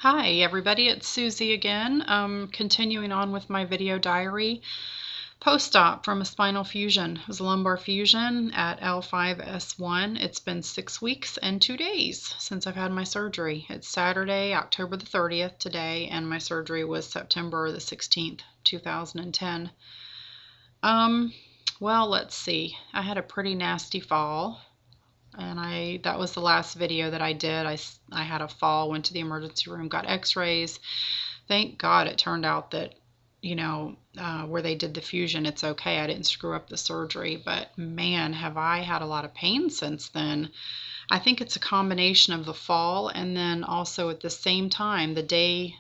Hi everybody, it's Susie again. Continuing on with my video diary. Post-op from a spinal fusion. It was a lumbar fusion at L5S1. It's been 6 weeks and 2 days since I've had my surgery. It's Saturday, October the 30th today, and my surgery was September the 16th, 2010. Well, let's see. I had a pretty nasty fall. And that was the last video that I did. I had a fall, went to the emergency room, got x-rays. Thank God it turned out that, where they did the fusion, it's okay. I didn't screw up the surgery. But man, have I had a lot of pain since then. I think it's a combination of the fall and then also at the same time, the day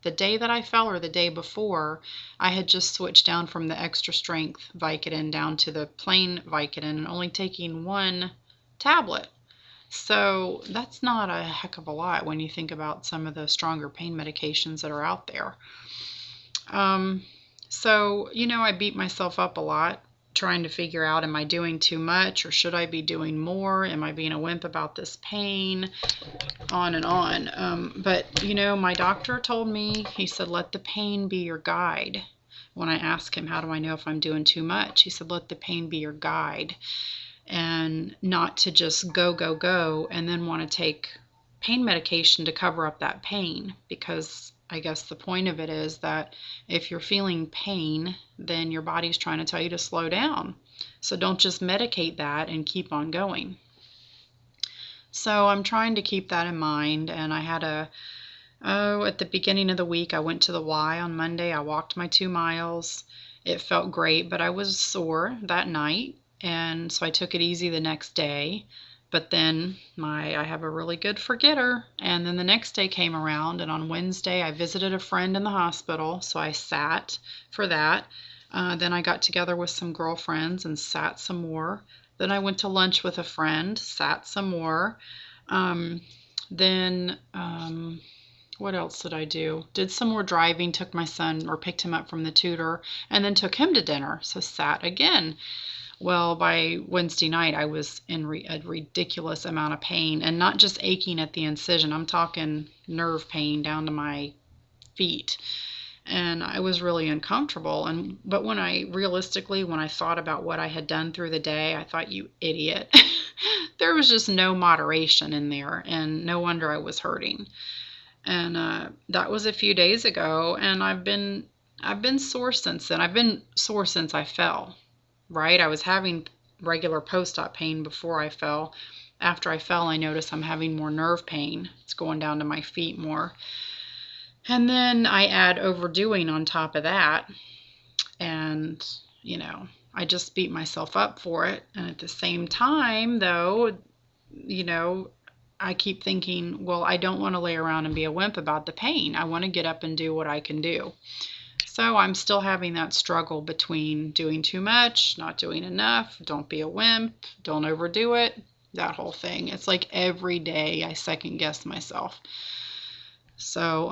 that I fell or the day before, I had just switched down from the extra strength Vicodin down to the plain Vicodin and only taking one tablet. So that's not a heck of a lot when you think about some of the stronger pain medications that are out there. I beat myself up a lot trying to figure out, am I doing too much or should I be doing more? Am I being a wimp about this pain? On and on. But my doctor told me, he said, let the pain be your guide. When I asked him, how do I know if I'm doing too much? He said, let the pain be your guide. And not to just go, and then want to take pain medication to cover up that pain, because I guess the point of it is that if you're feeling pain, then your body's trying to tell you to slow down. So don't just medicate that and keep on going. So I'm trying to keep that in mind, and I had at the beginning of the week, I went to the Y on Monday. I walked my 2 miles. It felt great, but I was sore that night. And so I took it easy the next day, but then I have a really good forgetter. And then the next day came around, and on Wednesday I visited a friend in the hospital, so I sat for that. Then I got together with some girlfriends and sat some more. Then I went to lunch with a friend, sat some more. What else did I do? Did some more driving, took my son, or picked him up from the tutor, and then took him to dinner, so sat again. Well, by Wednesday night, I was in a ridiculous amount of pain, and not just aching at the incision. I'm talking nerve pain down to my feet, and I was really uncomfortable. But when I thought about what I had done through the day, I thought, you idiot. There was just no moderation in there, and no wonder I was hurting. And that was a few days ago, and I've been sore since then. I've been sore since I fell. Right? I was having regular post-op pain before I fell. After I fell, I noticed I'm having more nerve pain. It's going down to my feet more. And then I add overdoing on top of that. And, I just beat myself up for it. And at the same time, though, I keep thinking, well, I don't want to lay around and be a wimp about the pain. I want to get up and do what I can do. So I'm still having that struggle between doing too much, not doing enough, don't be a wimp, don't overdo it, that whole thing. It's like every day I second guess myself. So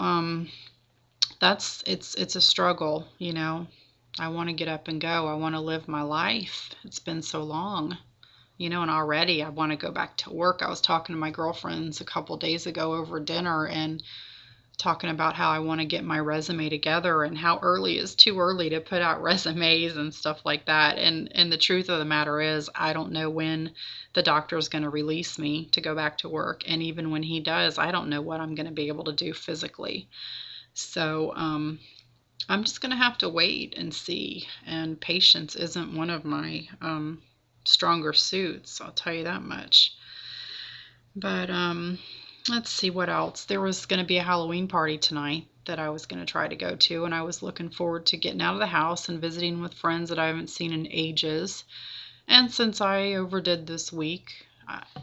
it's a struggle, I want to get up and go. I want to live my life. It's been so long, and already I want to go back to work. I was talking to my girlfriends a couple days ago over dinner and talking about how I want to get my resume together and how early is too early to put out resumes and stuff like that. And the truth of the matter is, I don't know when the doctor is going to release me to go back to work. And even when he does, I don't know what I'm going to be able to do physically. So I'm just going to have to wait and see. And patience isn't one of my stronger suits, I'll tell you that much. But let's see what else. There was going to be a Halloween party tonight that I was going to try to go to, and I was looking forward to getting out of the house and visiting with friends that I haven't seen in ages. And since I overdid this week,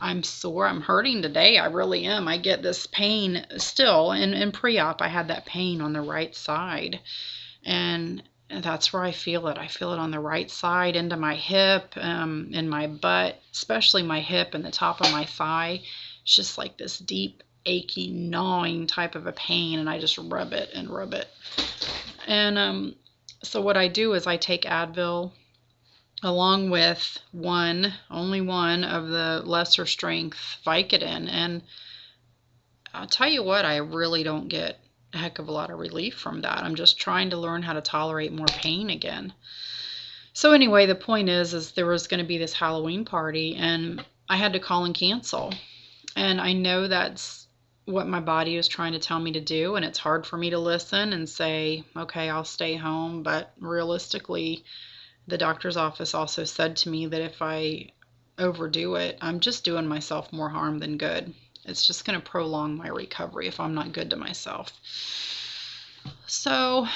I'm sore. I'm hurting today. I really am. I get this pain still. And in pre-op, I had that pain on the right side. And that's where I feel it. I feel it on the right side, into my hip, in my butt, especially my hip and the top of my thigh. It's just like this deep, aching, gnawing type of a pain, and I just rub it and rub it. And so what I do is I take Advil along with only one of the lesser strength Vicodin, and I'll tell you what, I really don't get a heck of a lot of relief from that. I'm just trying to learn how to tolerate more pain again. So anyway, the point is there was going to be this Halloween party, and I had to call and cancel. And I know that's what my body is trying to tell me to do, and it's hard for me to listen and say, okay, I'll stay home. But realistically, the doctor's office also said to me that if I overdo it, I'm just doing myself more harm than good. It's just going to prolong my recovery if I'm not good to myself. So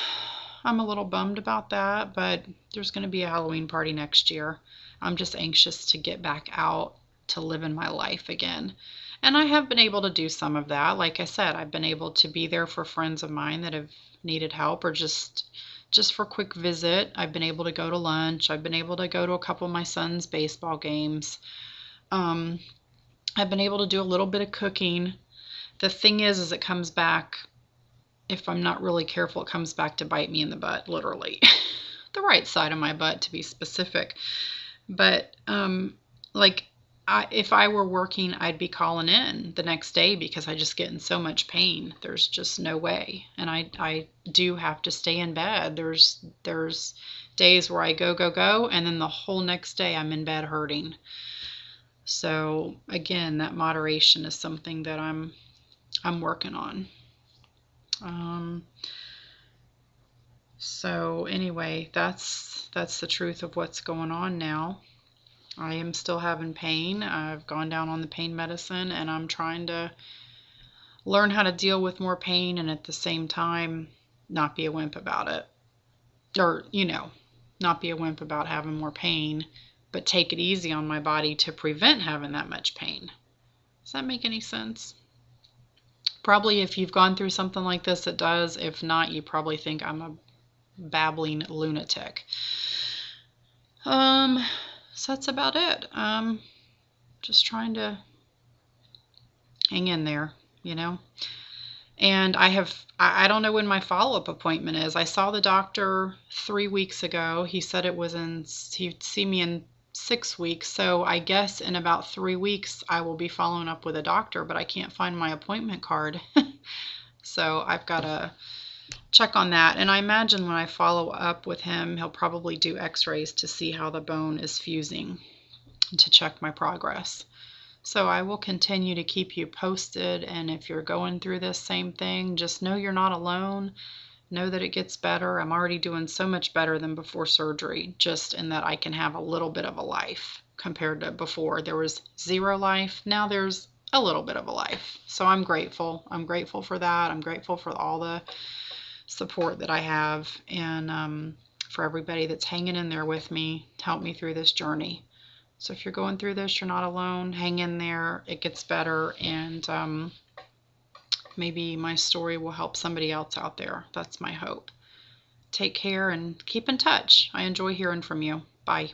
I'm a little bummed about that, but there's going to be a Halloween party next year. I'm just anxious to get back out to live in my life again. And I have been able to do some of that. Like I said, I've been able to be there for friends of mine that have needed help, or just for a quick visit. I've been able to go to lunch. I've been able to go to a couple of my son's baseball games. I've been able to do a little bit of cooking. The thing is it comes back, if I'm not really careful, it comes back to bite me in the butt, literally. The right side of my butt, to be specific. But like, if I were working, I'd be calling in the next day because I just get in so much pain. There's just no way. And I do have to stay in bed. There's days where I go, and then the whole next day I'm in bed hurting. So again, that moderation is something that I'm working on. So anyway, that's the truth of what's going on now. I am still having pain. I've gone down on the pain medicine, and I'm trying to learn how to deal with more pain and at the same time not be a wimp about it. Or, not be a wimp about having more pain, but take it easy on my body to prevent having that much pain. Does that make any sense? Probably if you've gone through something like this, it does. If not, you probably think I'm a babbling lunatic. So that's about it. Just trying to hang in there, And I don't know when my follow-up appointment is. I saw the doctor 3 weeks ago. He said he'd see me in 6 weeks. So I guess in about 3 weeks, I will be following up with a doctor, but I can't find my appointment card. So I've got to check on that. And I imagine when I follow up with him, he'll probably do x-rays to see how the bone is fusing, to check my progress. So I will continue to keep you posted. And if you're going through this same thing, just know you're not alone. Know that it gets better. I'm already doing so much better than before surgery, just in that I can have a little bit of a life compared to before. There was zero life. Now there's a little bit of a life. So I'm grateful. I'm grateful for that. I'm grateful for all the support that I have, and for everybody that's hanging in there with me to help me through this journey. So if you're going through this, you're not alone. Hang in there. It gets better, and maybe my story will help somebody else out there. That's my hope. Take care and keep in touch. I enjoy hearing from you. Bye.